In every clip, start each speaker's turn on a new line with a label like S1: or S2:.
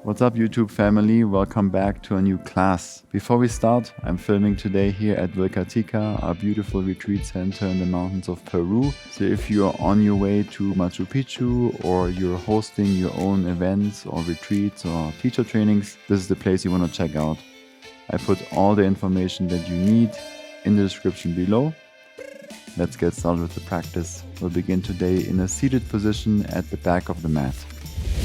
S1: What's up, YouTube family? Welcome back to a new class. Before we start, I'm filming today here at Vilcatica, our beautiful retreat center in the mountains of Peru. So if you're on your way to Machu Picchu or you're hosting your own events or retreats or teacher trainings, this is the place you want to check out. I put all the information that you need in the description below. Let's get started with the practice. We'll begin today in a seated position at the back of the mat.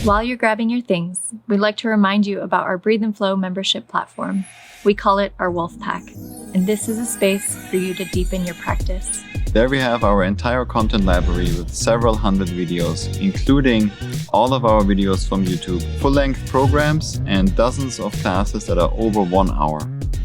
S2: While you're grabbing your things, we'd like to remind you about our Breathe and Flow membership platform. We call it our wolfpack, and this is a space for you to deepen your practice.
S1: There we have our entire content library with several hundred videos, including all of our videos from YouTube, full-length programs, and dozens of classes that are over 1 hour.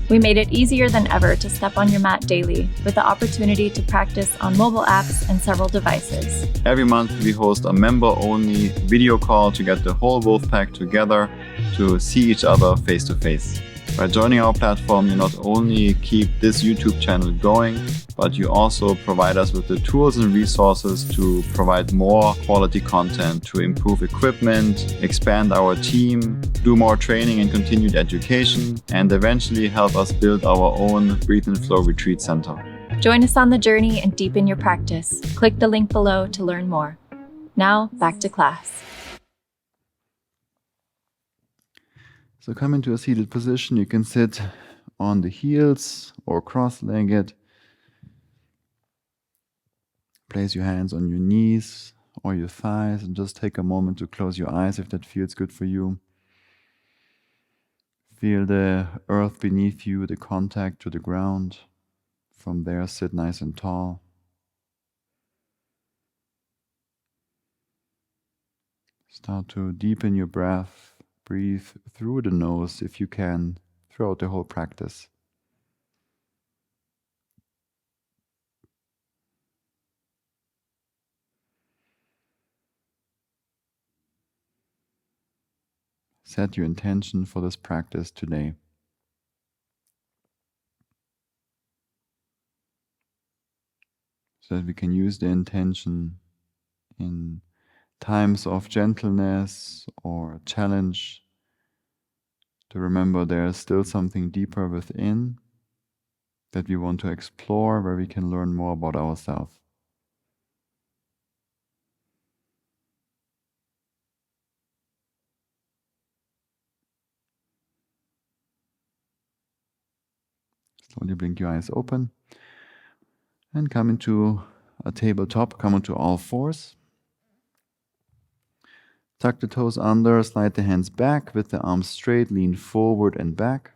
S2: We made it easier than ever to step on your mat daily with the opportunity to practice on mobile apps and several devices.
S1: Every month we host a member-only video call to get the whole Wolfpack together to see each other face-to-face. By joining our platform, you not only keep this YouTube channel going, but you also provide us with the tools and resources to provide more quality content, to improve equipment, expand our team, do more training and continued education, and eventually help us build our own Breathe and Flow retreat center.
S2: Join us on the journey and deepen your practice. Click the link below to learn more. Now, back to class.
S1: So come into a seated position. You can sit on the heels or cross-legged. Place your hands on your knees or your thighs and just take a moment to close your eyes if that feels good for you. Feel the earth beneath you, the contact to the ground. From there, sit nice and tall. Start to deepen your breath. Breathe through the nose if you can, throughout the whole practice. Set your intention for this practice today. So that we can use the intention in times of gentleness or challenge, to remember there is still something deeper within that we want to explore, where we can learn more about ourselves. Slowly blink your eyes open and come into a tabletop, come onto all fours. Tuck the toes under, slide the hands back with the arms straight, lean forward and back.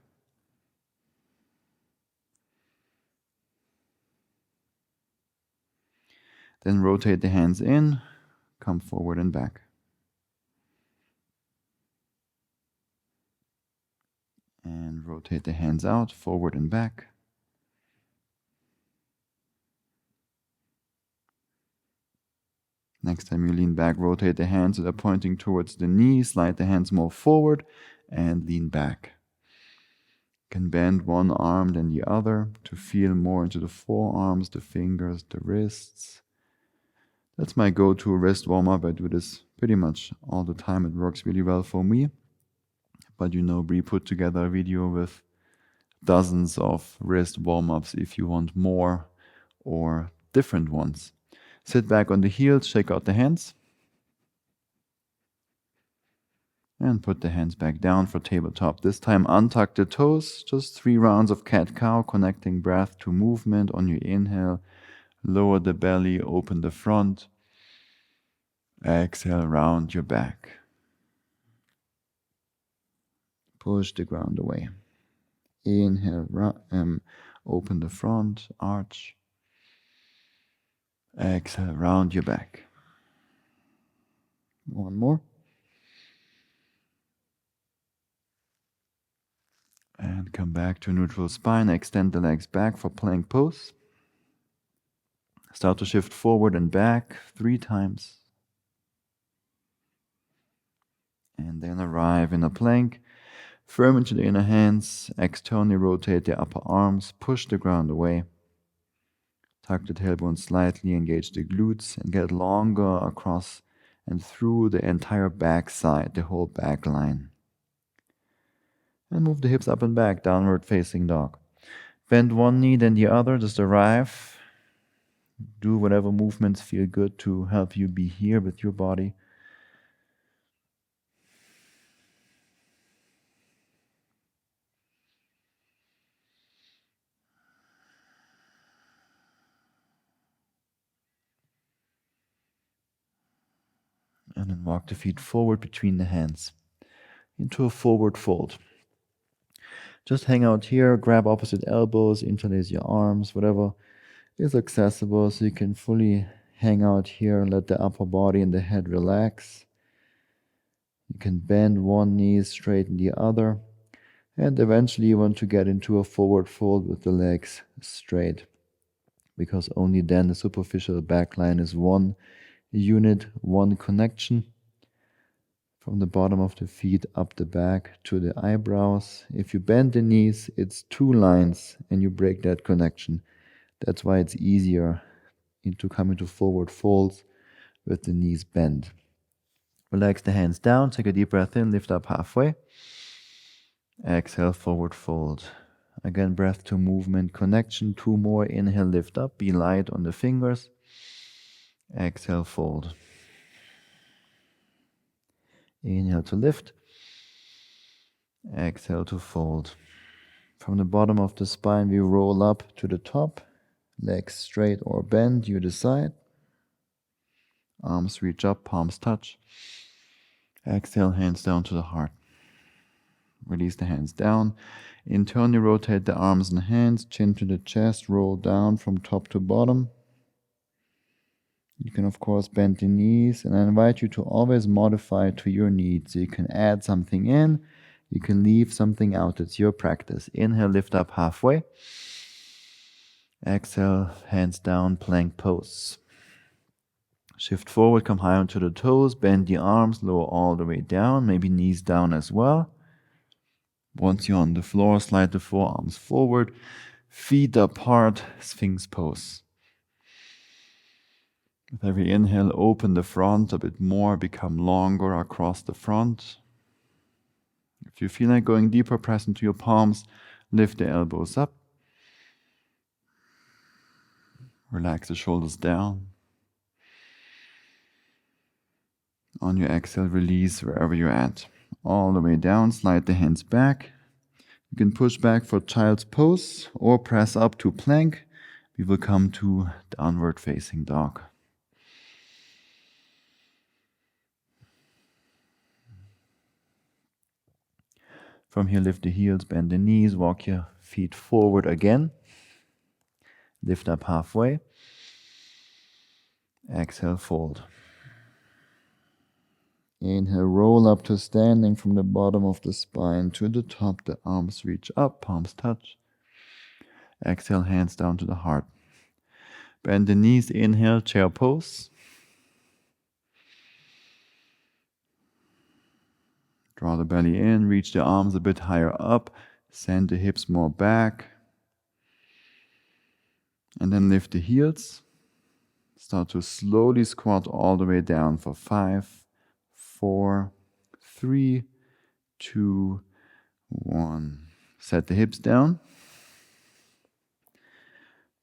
S1: Then rotate the hands in, come forward and back. And rotate the hands out, forward and back. Next time you lean back, rotate the hands so they're pointing towards the knees, slide the hands more forward and lean back. You can bend one arm then the other to feel more into the forearms, the fingers, the wrists. That's my go-to wrist warm-up. I do this pretty much all the time. It works really well for me. But Bree put together a video with dozens of wrist warm-ups if you want more or different ones. Sit back on the heels, shake out the hands. And put the hands back down for tabletop. This time untuck the toes, just 3 rounds of cat-cow, connecting breath to movement on your inhale. Lower the belly, open the front. Exhale, round your back. Push the ground away. Inhale, open the front, arch. Exhale, round your back. One more. And come back to neutral spine. Extend the legs back for plank pose. Start to shift forward and back 3 times. And then arrive in a plank. Firm into the inner hands. Externally rotate the upper arms. Push the ground away. Tuck the tailbone slightly, engage the glutes, and get longer across and through the entire back side, the whole back line. And move the hips up and back, downward facing dog. Bend one knee, then the other, just arrive. Do whatever movements feel good to help you be here with your body. And then walk the feet forward between the hands into a forward fold. Just hang out here, grab opposite elbows, interlace your arms, whatever is accessible, so you can fully hang out here and let the upper body and the head relax. You can bend one knee, straighten the other, and eventually you want to get into a forward fold with the legs straight, because only then the superficial back line is one unit, one connection. From the bottom of the feet up the back to the eyebrows. If you bend the knees, it's two lines and you break that connection. That's why it's easier to come into forward folds with the knees bent. Relax the hands down, take a deep breath in, lift up halfway. Exhale, forward fold. Again, breath to movement connection. Two more, inhale, lift up, be light on the fingers. Exhale, fold. Inhale to lift. Exhale to fold. From the bottom of the spine, we roll up to the top. Legs straight or bent, you decide. Arms reach up, palms touch. Exhale, hands down to the heart. Release the hands down. Internally rotate the arms and hands, chin to the chest, roll down from top to bottom. You can, of course, bend the knees, and I invite you to always modify to your needs. So you can add something in, you can leave something out. It's your practice. Inhale, lift up halfway. Exhale, hands down, plank pose. Shift forward, come high onto the toes, bend the arms, lower all the way down, maybe knees down as well. Once you're on the floor, slide the forearms forward, feet apart, Sphinx pose. With every inhale, open the front a bit more, become longer across the front. If you feel like going deeper, press into your palms, lift the elbows up. Relax the shoulders down. On your exhale, release wherever you're at. All the way down, slide the hands back. You can push back for child's pose or press up to plank. We will come to downward facing dog. From here, lift the heels, bend the knees, walk your feet forward again. Lift up halfway. Exhale, fold. Inhale, roll up to standing from the bottom of the spine to the top. The arms reach up, palms touch. Exhale, hands down to the heart. Bend the knees, inhale, chair pose. Draw the belly in, reach the arms a bit higher up, send the hips more back. And then lift the heels. Start to slowly squat all the way down for 5, 4, 3, 2, 1. Set the hips down.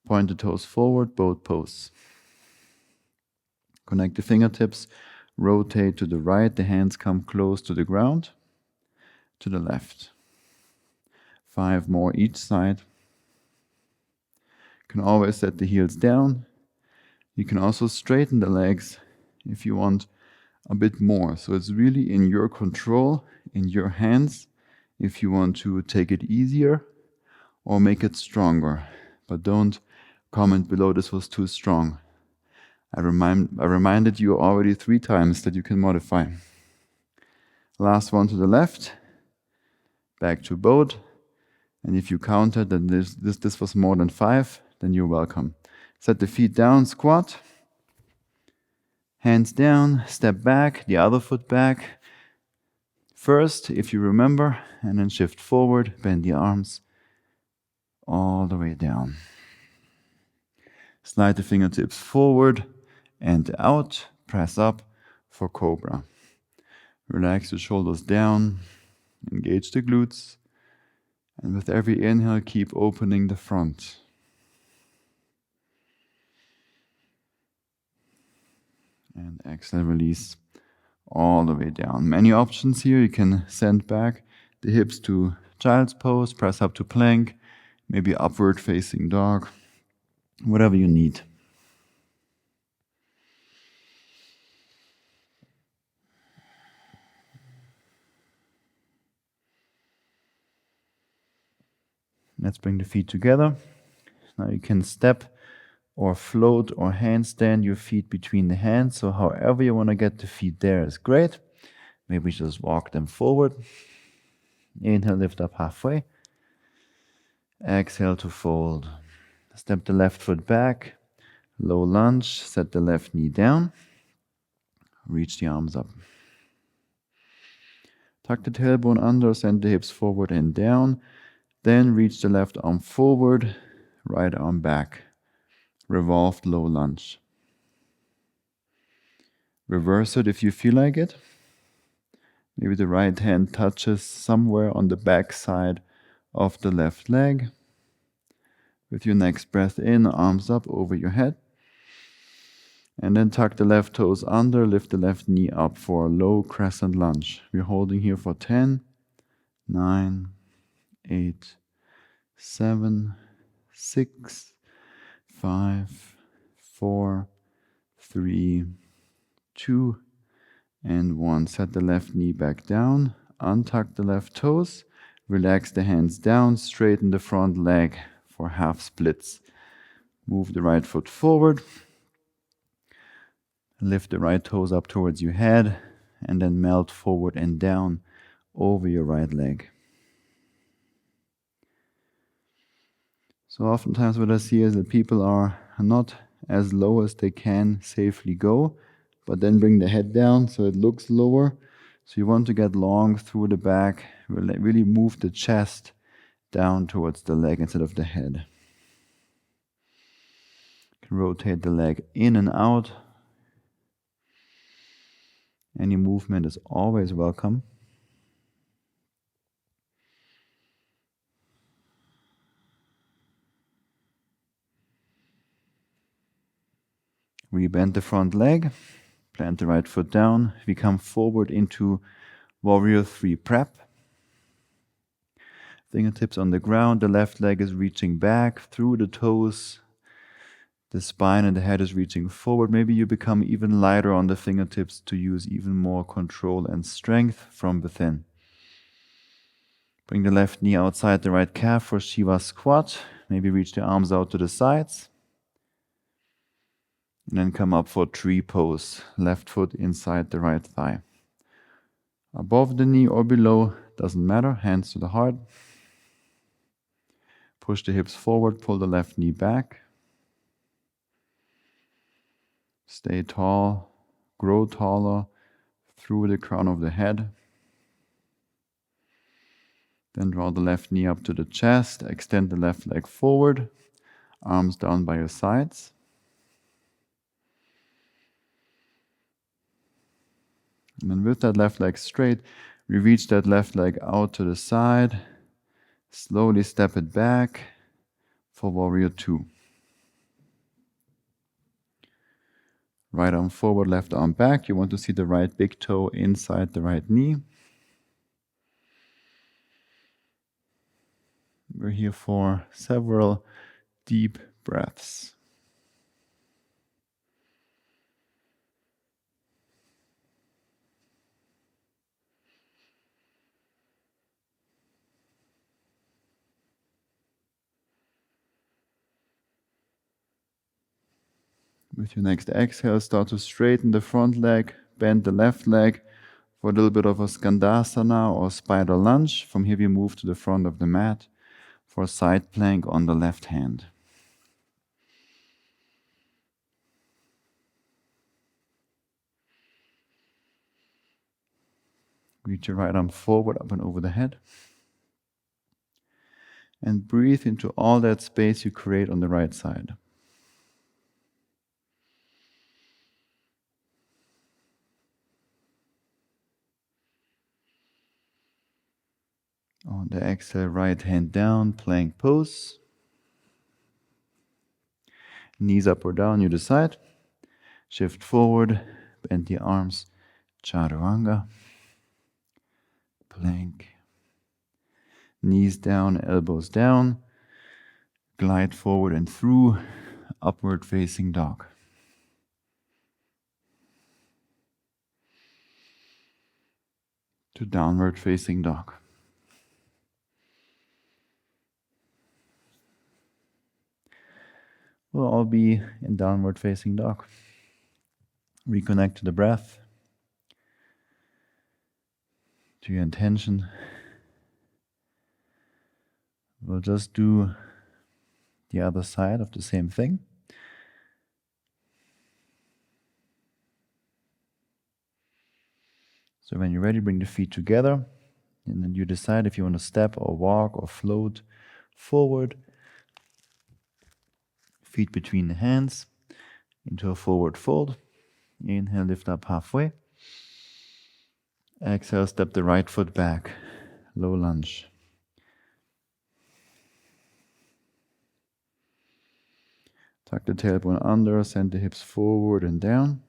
S1: Point the toes forward, boat pose. Connect the fingertips, rotate to the right, the hands come close to the ground, to the left. 5 more each side. You can always set the heels down. You can also straighten the legs if you want a bit more. So it's really in your control, in your hands, if you want to take it easier or make it stronger. But don't comment below, this was too strong. I reminded you already 3 times that you can modify. Last one to the left, back to boat. And if you counted that this was more than 5, then you're welcome. Set the feet down, squat. Hands down, step back, the other foot back. First, if you remember, and then shift forward, bend the arms all the way down. Slide the fingertips forward and out, press up for cobra. Relax the shoulders down, engage the glutes, And with every inhale, keep opening the front. And exhale, release all the way down. Many options here. You can send back the hips to child's pose, press up to plank, maybe upward facing dog, whatever you need. Let's bring the feet together. Now you can step or float or handstand your feet between the hands. So however you want to get the feet there is great. Maybe just walk them forward. Inhale, lift up halfway. Exhale to fold. Step the left foot back. Low lunge. Set the left knee down. Reach the arms up. Tuck the tailbone under. Send the hips forward and down. Then reach the left arm forward. Right arm back. Revolved low lunge. Reverse it if you feel like it. Maybe the right hand touches somewhere on the back side of the left leg. With your next breath in, arms up over your head. And then tuck the left toes under, lift the left knee up for a low crescent lunge. We're holding here for 10, 9, 8, 7, 6, 5, 4, 3, 2, and 1. Set the left knee back down. Untuck the left toes. Relax the hands down. Straighten the front leg for half splits. Move the right foot forward. Lift the right toes up towards your head. And then melt forward and down over your right leg. So oftentimes what I see is that people are not as low as they can safely go, but then bring the head down so it looks lower. So you want to get long through the back, really move the chest down towards the leg instead of the head. You can rotate the leg in and out. Any movement is always welcome. Rebend the front leg, plant the right foot down. We come forward into Warrior 3 prep. Fingertips on the ground, the left leg is reaching back through the toes. The spine and the head is reaching forward. Maybe you become even lighter on the fingertips to use even more control and strength from within. Bring the left knee outside the right calf for Shiva squat. Maybe reach the arms out to the sides. And then come up for tree pose. Left foot inside the right thigh. Above the knee or below, doesn't matter. Hands to the heart. Push the hips forward, pull the left knee back. Stay tall, grow taller through the crown of the head. Then draw the left knee up to the chest, extend the left leg forward, arms down by your sides. And then with that left leg straight, we reach that left leg out to the side, slowly step it back for Warrior 2. Right arm forward, left arm back. You want to see the right big toe inside the right knee. We're here for several deep breaths. With your next exhale, start to straighten the front leg, bend the left leg for a little bit of a skandasana or spider lunge. From here we move to the front of the mat for a side plank on the left hand. Reach your right arm forward, up and over the head. And breathe into all that space you create on the right side. On the exhale, right hand down, plank pose. Knees up or down, you decide. Shift forward, bend the arms, chaturanga. Plank. Knees down, elbows down. Glide forward and through, upward facing dog. To downward facing dog. We'll all be in downward facing dog. Reconnect to the breath, to your intention. We'll just do the other side of the same thing. So when you're ready, bring the feet together, and then you decide if you want to step or walk or float forward. Feet between the hands into a forward fold. Inhale, lift up halfway. Exhale, step the right foot back. Low lunge. Tuck the tailbone under, send the hips forward and down.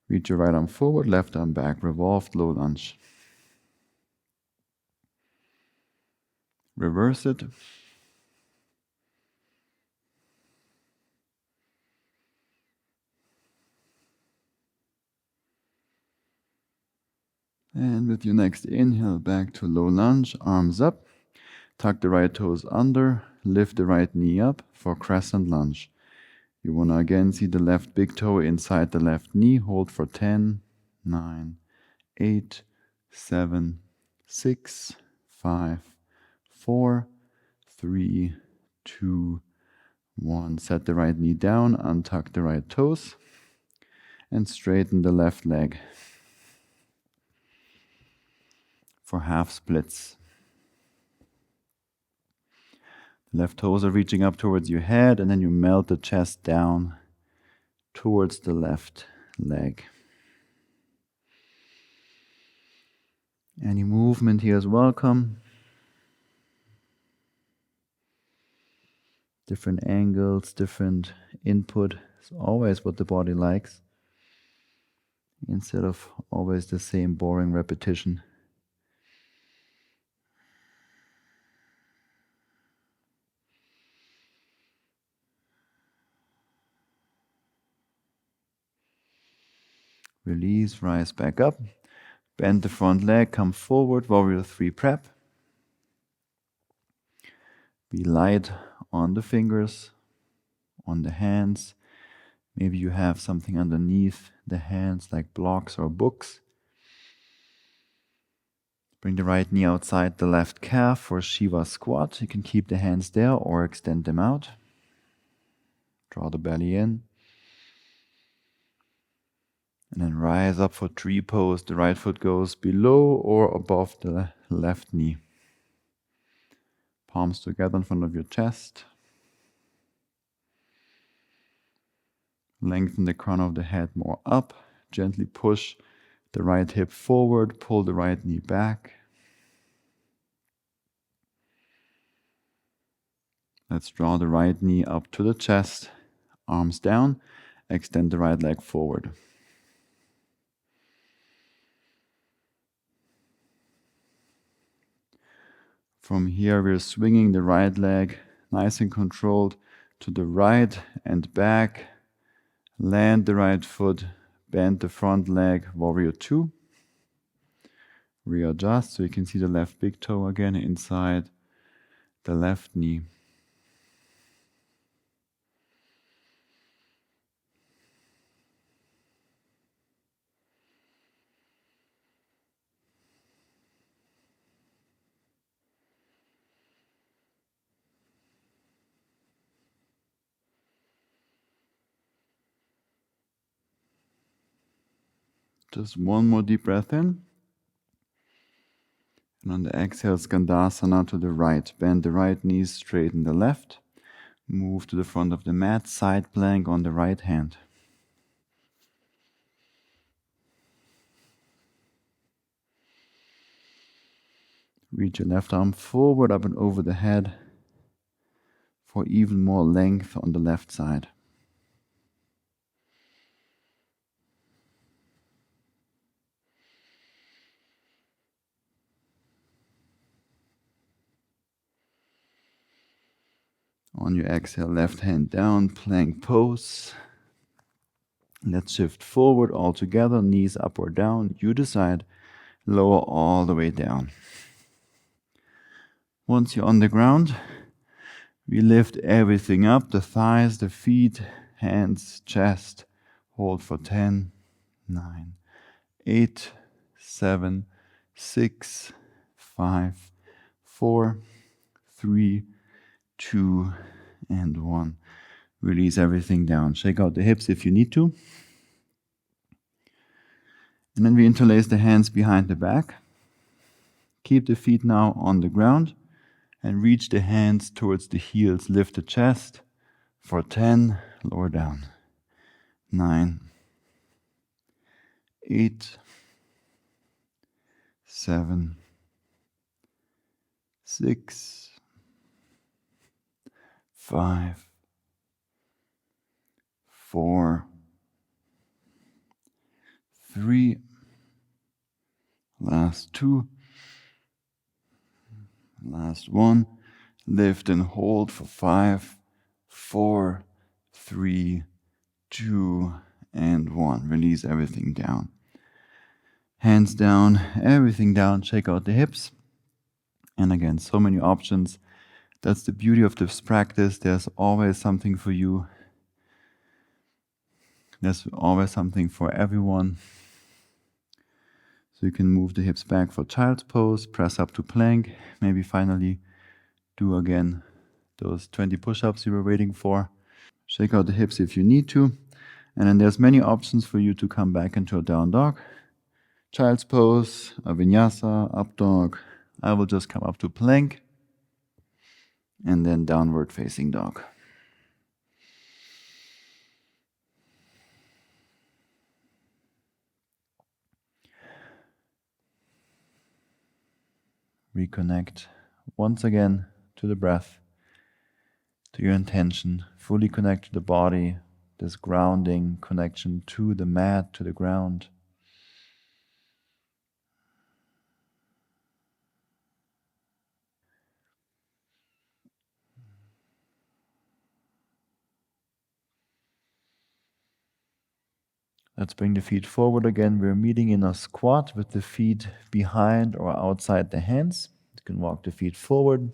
S1: Reach your right arm forward, left arm back. Revolved, low lunge. Reverse it. And with your next inhale, back to low lunge, arms up. Tuck the right toes under, lift the right knee up for crescent lunge. You want to again see the left big toe inside the left knee. Hold for 10, 9, 8, 7, 6, 5, 4, 3, 2, 1. Set the right knee down, untuck the right toes, and straighten the left leg for half splits. The left toes are reaching up towards your head, and then you melt the chest down towards the left leg. Any movement here is welcome. Different angles, different input is always what the body likes, instead of always the same boring repetition. Release, rise back up. Bend the front leg, come forward, warrior 3 prep. Be light on the fingers, on the hands. Maybe you have something underneath the hands like blocks or books. Bring the right knee outside the left calf for Shiva squat. You can keep the hands there or extend them out. Draw the belly in. And then rise up for tree pose. The right foot goes below or above the left knee. Palms together in front of your chest. Lengthen the crown of the head more up. Gently push the right hip forward. Pull the right knee back. Let's draw the right knee up to the chest. Arms down. Extend the right leg forward. From here, we're swinging the right leg nice and controlled to the right and back. Land the right foot, bend the front leg, warrior 2. Readjust so you can see the left big toe again inside the left knee. Just one more deep breath in. And on the exhale, Skandasana to the right. Bend the right knee, straighten the left. Move to the front of the mat, side plank on the right hand. Reach your left arm forward, up and over the head for even more length on the left side. On your exhale, left hand down, plank pose. Let's shift forward all together, knees up or down. You decide. Lower all the way down. Once you're on the ground, we lift everything up, the thighs, the feet, hands, chest. Hold for 10, 9, 8, 7, 6, 5, 4, 3, 2, and 1. Release everything down. Shake out the hips if you need to. And then we interlace the hands behind the back. Keep the feet now on the ground and reach the hands towards the heels. Lift the chest for 10, lower down. 9, 8, 7, 6, 5, 4, 3, last 2, last 1. Lift and hold for 5, 4, 3, 2, and 1. Release everything down. Hands down, everything down. Shake out the hips. And again, so many options. That's the beauty of this practice. There's always something for you. There's always something for everyone. So you can move the hips back for child's pose, press up to plank, maybe finally do again those 20 push-ups you were waiting for. Shake out the hips if you need to. And then there's many options for you to come back into a down dog. Child's pose, a vinyasa, up dog. I will just come up to plank and then downward facing dog. Reconnect once again to the breath, to your intention. Fully connect to the body, this grounding connection to the mat, to the ground. Let's bring the feet forward again. We're meeting in a squat with the feet behind or outside the hands. You can walk the feet forward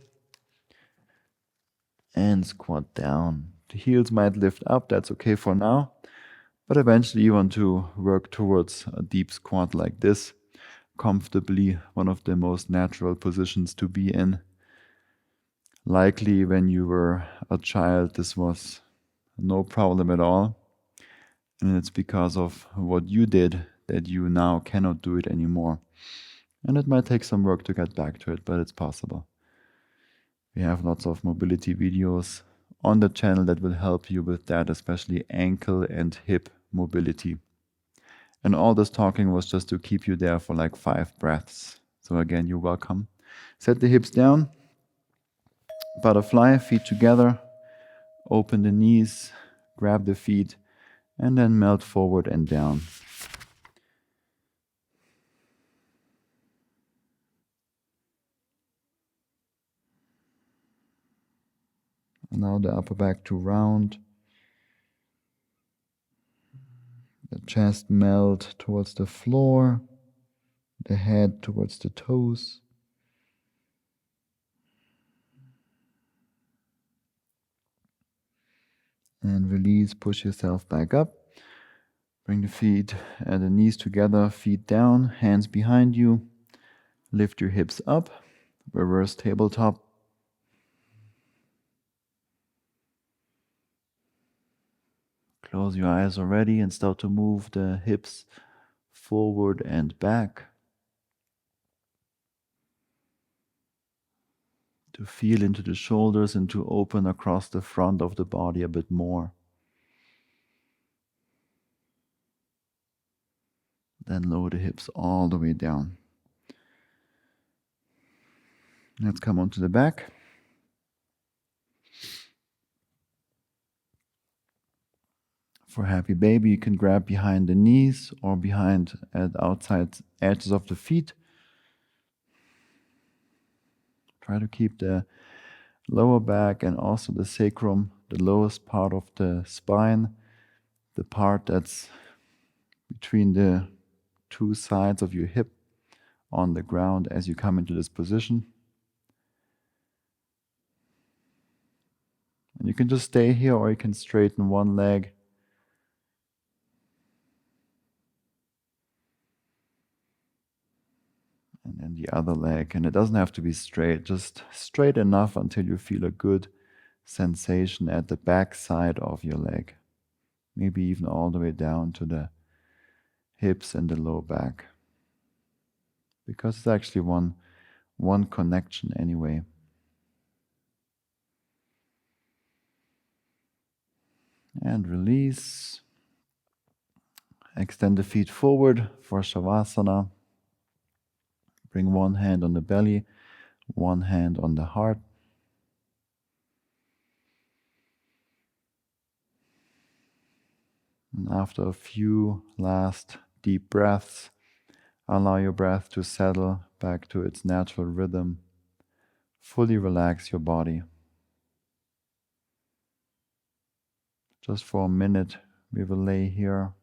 S1: and squat down. The heels might lift up, that's okay for now. But eventually you want to work towards a deep squat like this, comfortably, one of the most natural positions to be in. Likely when you were a child, this was no problem at all. And it's because of what you did that you now cannot do it anymore. And it might take some work to get back to it, but it's possible. We have lots of mobility videos on the channel that will help you with that, especially ankle and hip mobility. And all this talking was just to keep you there for like 5 breaths. So again, you're welcome. Set the hips down. Butterfly, feet together. Open the knees, grab the feet, and then melt forward and down. Allow the upper back to round. The chest melt towards the floor. The head towards the toes. And release, push yourself back up. Bring the feet and the knees together, feet down, hands behind you. Lift your hips up, reverse tabletop. Close your eyes already and start to move the hips forward and back. To feel into the shoulders and to open across the front of the body a bit more. Then lower the hips all the way down. Let's come onto the back. For happy baby, you can grab behind the knees or behind at outside edges of the feet. Try to keep the lower back and also the sacrum, the lowest part of the spine, the part that's between the two sides of your hip on the ground as you come into this position. And you can just stay here or you can straighten one leg. And then the other leg. And it doesn't have to be straight, just straight enough until you feel a good sensation at the back side of your leg. Maybe even all the way down to the hips and the low back. Because it's actually one connection anyway. And release. Extend the feet forward for savasana. Bring one hand on the belly, one hand on the heart. And after a few last deep breaths, allow your breath to settle back to its natural rhythm. Fully relax your body. Just for a minute, we will lay here.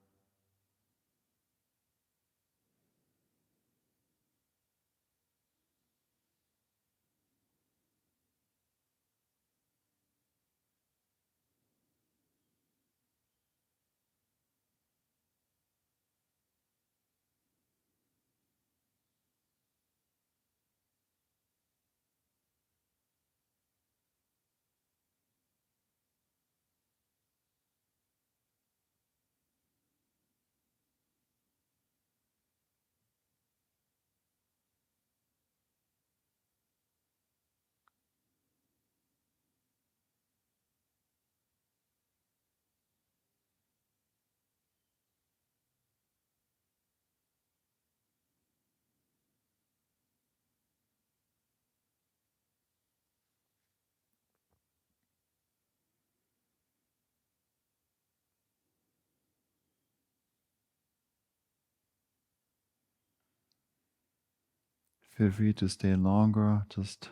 S1: Feel free to stay longer, just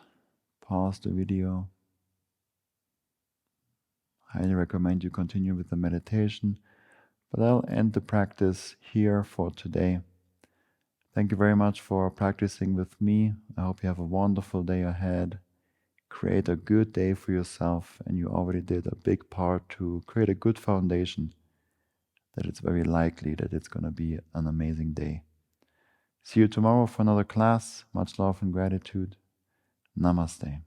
S1: pause the video. Highly recommend you continue with the meditation, but I'll end the practice here for today. Thank you very much for practicing with me. I hope you have a wonderful day ahead. Create a good day for yourself, and you already did a big part to create a good foundation that it's very likely that it's going to be an amazing day. See you tomorrow for another class. Much love and gratitude. Namaste.